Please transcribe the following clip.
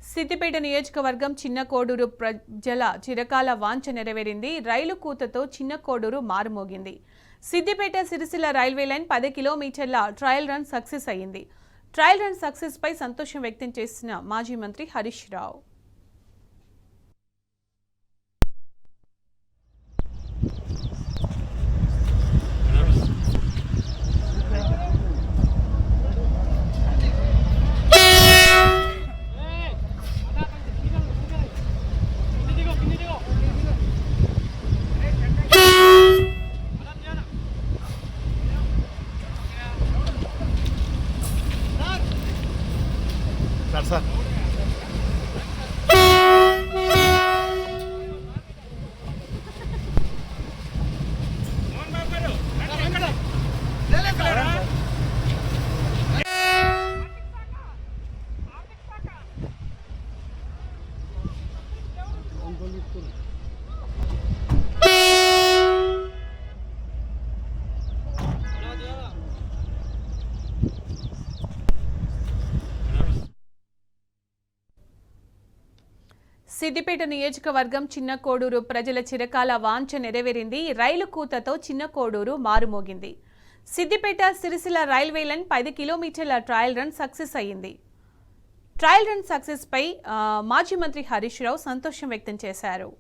సిద్దిపేట నియోజకవర్గం చిన్న కోడూరు ప్రజల చిరకాల వాంఛ నెరవేరింది. రైలు కూతతో చిన్న కోడూరు మారుమోగింది. సిద్దిపేట సిరిసిల్ల రైల్వే లైన్ 10 కిలోమీటర్ల ట్రయల్ రన్ సక్సెస్ అయింది. ట్రయల్ రన్ సక్సెస్ పై సంతోషం వ్యక్తం చేసిన మాజీ మంత్రి హరీష్ రావు సార్ సిద్దిపేట నియోజకవర్గం చిన్న కోడూరు ప్రజల చిరకాల వాంఛ నెరవేరింది. రైలు కూతతో చిన్న కోడూరు మారుమోగింది. సిద్దిపేట సిరిసిల్ల రైల్వే లైన్ 10 కిలోమీటర్ల ట్రయల్ రన్ సక్సెస్ అయింది. ట్రయల్ రన్ సక్సెస్ పై మాజీ మంత్రి హరీష్ రావు సంతోషం వ్యక్తం చేశారు.